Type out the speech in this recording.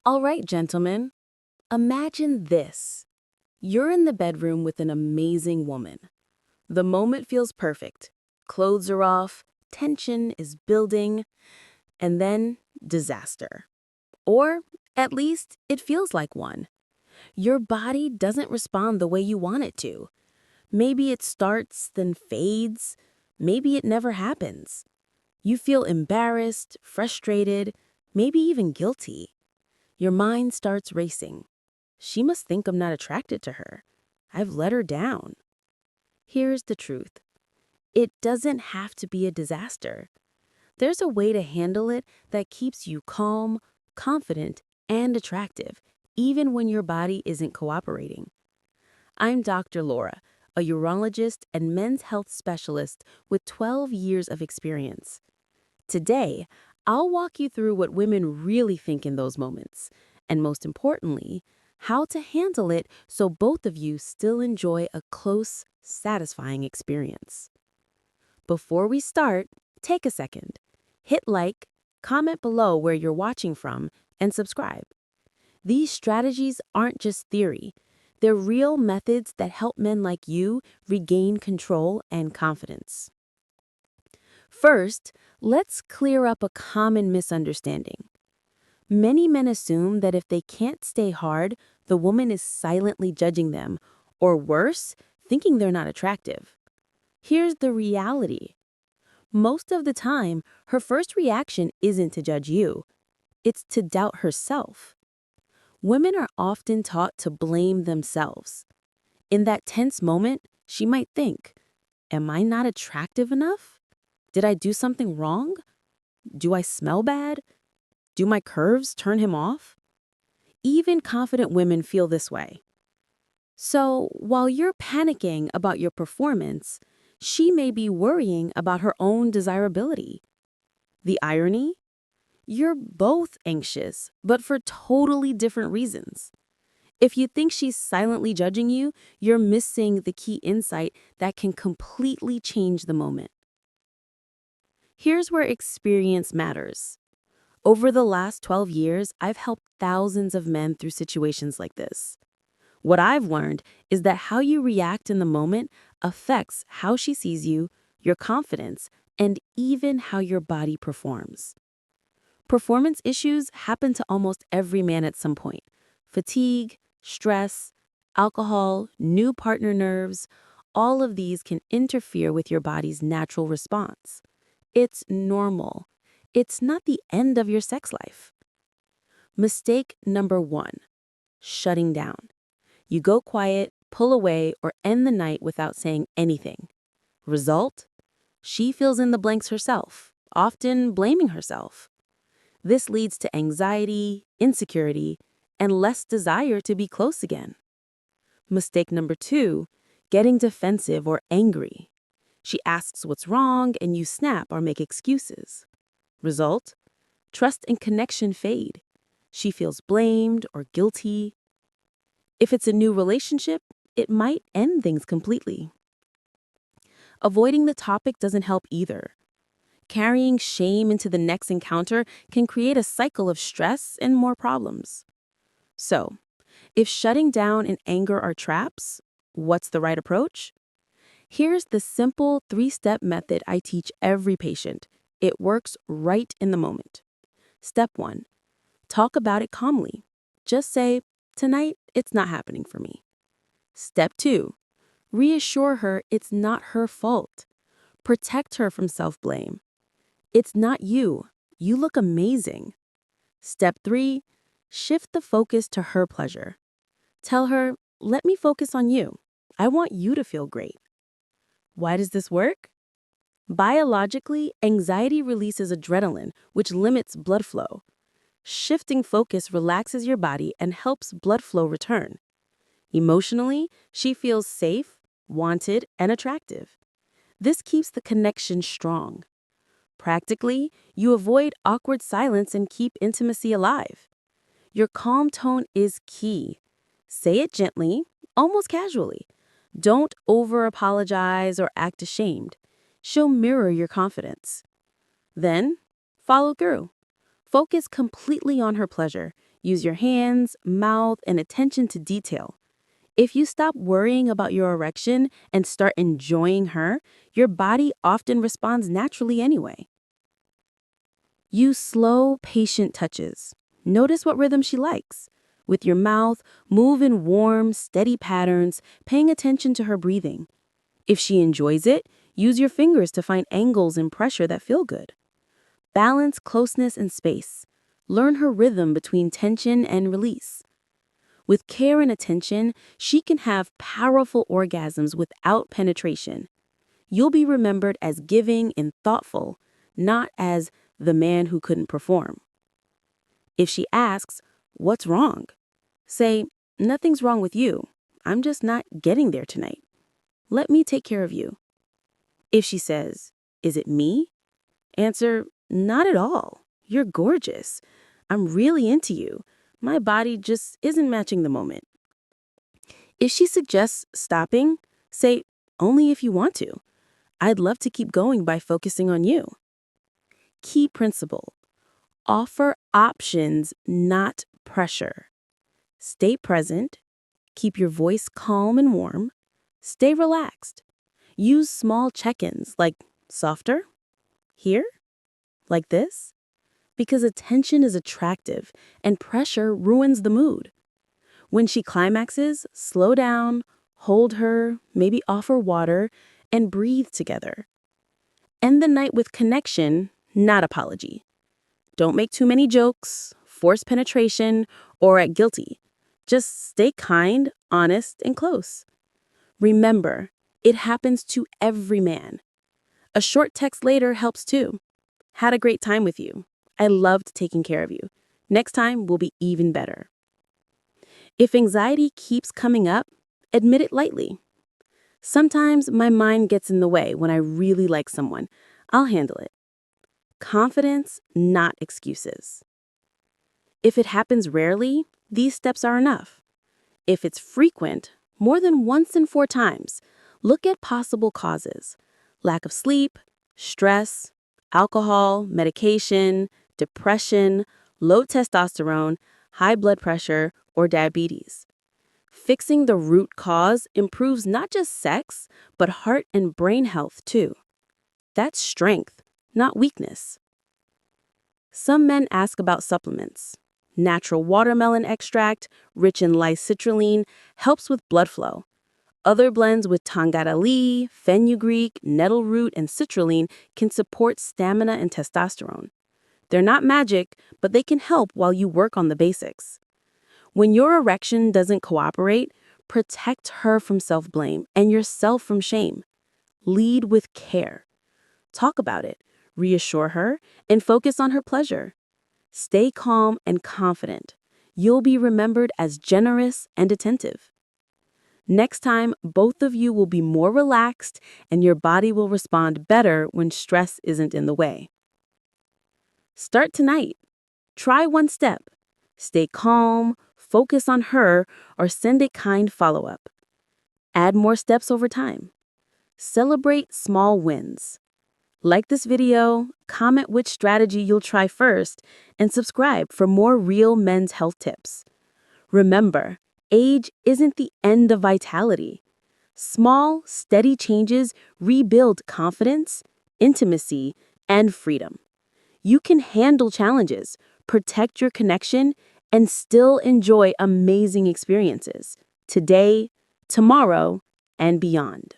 All right, gentlemen, imagine this. You're in the bedroom with an amazing woman. The moment feels perfect. Clothes are off, tension is building, and then disaster. Or at least it feels like one. Your body doesn't respond the way you want it to. Maybe it starts, then fades. Maybe it never happens. You feel embarrassed, frustrated, maybe even guilty. Your mind starts racing. She must think I'm not attracted to her. I've let her down. Here's the truth. It doesn't have to be a disaster. There's a way to handle it that keeps you calm, confident, and attractive, even when your body isn't cooperating. I'm Dr. Laura, a urologist and men's health specialist with 12 years of experience. Today, I'll walk you through what women really think in those moments, and most importantly, how to handle it so both of you still enjoy a close, satisfying experience. Before we start, take a second. Hit like, comment below where you're watching from, and subscribe. These strategies aren't just theory. They're real methods that help men like you regain control and confidence. First, let's clear up a common misunderstanding. Many men assume that if they can't stay hard, the woman is silently judging them, or worse, thinking they're not attractive. Here's the reality. Most of the time, her first reaction isn't to judge you. It's to doubt herself. Women are often taught to blame themselves. In that tense moment, she might think, am I not attractive enough? Did I do something wrong? Do I smell bad? Do my curves turn him off? Even confident women feel this way. So, while you're panicking about your performance, she may be worrying about her own desirability. The irony? You're both anxious, but for totally different reasons. If you think she's silently judging you, you're missing the key insight that can completely change the moment. Here's where experience matters. Over the last 12 years, I've helped thousands of men through situations like this. What I've learned is that how you react in the moment affects how she sees you, your confidence, and even how your body performs. Performance issues happen to almost every man at some point. Fatigue, stress, alcohol, new partner nerves, all of these can interfere with your body's natural response. It's normal. It's not the end of your sex life. Mistake number 1, shutting down. You go quiet, pull away, or end the night without saying anything. Result? She fills in the blanks herself, often blaming herself. This leads to anxiety, insecurity, and less desire to be close again. Mistake number 2, getting defensive or angry. She asks what's wrong and you snap or make excuses. Result? Trust and connection fade. She feels blamed or guilty. If it's a new relationship, it might end things completely. Avoiding the topic doesn't help either. Carrying shame into the next encounter can create a cycle of stress and more problems. So, if shutting down and anger are traps, what's the right approach? Here's the simple 3-step method I teach every patient. It works right in the moment. Step 1, talk about it calmly. Just say, tonight, it's not happening for me. Step 2, reassure her it's not her fault. Protect her from self-blame. It's not you. You look amazing. Step 3, shift the focus to her pleasure. Tell her, let me focus on you. I want you to feel great. Why does this work? Biologically, anxiety releases adrenaline, which limits blood flow. Shifting focus relaxes your body and helps blood flow return. Emotionally, she feels safe, wanted, and attractive. This keeps the connection strong. Practically, you avoid awkward silence and keep intimacy alive. Your calm tone is key. Say it gently, almost casually. Don't over-apologize or act ashamed. She'll mirror your confidence. Then, follow through. Focus completely on her pleasure. Use your hands, mouth, and attention to detail. If you stop worrying about your erection and start enjoying her, your body often responds naturally anyway. Use slow, patient touches. Notice what rhythm she likes. With your mouth, move in warm, steady patterns, paying attention to her breathing. If she enjoys it, use your fingers to find angles and pressure that feel good. Balance closeness and space. Learn her rhythm between tension and release. With care and attention, she can have powerful orgasms without penetration. You'll be remembered as giving and thoughtful, not as the man who couldn't perform. If she asks, "What's wrong?" say, "Nothing's wrong with you. I'm just not getting there tonight. Let me take care of you." If she says, "Is it me?" answer, "Not at all. You're gorgeous. I'm really into you. My body just isn't matching the moment." If she suggests stopping, say, "Only if you want to. I'd love to keep going by focusing on you." Key principle: offer options, not pressure. Stay present. Keep your voice calm and warm. Stay relaxed. Use small check-ins like softer, here, like this, because attention is attractive and pressure ruins the mood. When she climaxes, slow down, hold her, maybe offer water, and breathe together. End the night with connection, not apology. Don't make too many jokes, force penetration, or act guilty. Just stay kind, honest, and close. Remember, it happens to every man. A short text later helps too. Had a great time with you. I loved taking care of you. Next time will be even better. If anxiety keeps coming up, admit it lightly. Sometimes my mind gets in the way when I really like someone. I'll handle it. Confidence, not excuses. If it happens rarely, these steps are enough. If it's frequent, more than once in 4 times, look at possible causes: lack of sleep, stress, alcohol, medication, depression, low testosterone, high blood pressure, or diabetes. Fixing the root cause improves not just sex, but heart and brain health too. That's strength, not weakness. Some men ask about supplements. Natural watermelon extract, rich in lyscitrulline, helps with blood flow. Other blends with tangadali, fenugreek, nettle root, and citrulline can support stamina and testosterone. They're not magic, but they can help while you work on the basics. When your erection doesn't cooperate, protect her from self-blame and yourself from shame. Lead with care. Talk about it, reassure her, and focus on her pleasure. Stay calm and confident. You'll be remembered as generous and attentive. Next time, both of you will be more relaxed and your body will respond better when stress isn't in the way. Start tonight. Try one step. Stay calm, focus on her, or send a kind follow-up. Add more steps over time. Celebrate small wins. Like this video, comment which strategy you'll try first, and subscribe for more real men's health tips. Remember, age isn't the end of vitality. Small, steady changes rebuild confidence, intimacy, and freedom. You can handle challenges, protect your connection, and still enjoy amazing experiences today, tomorrow, and beyond.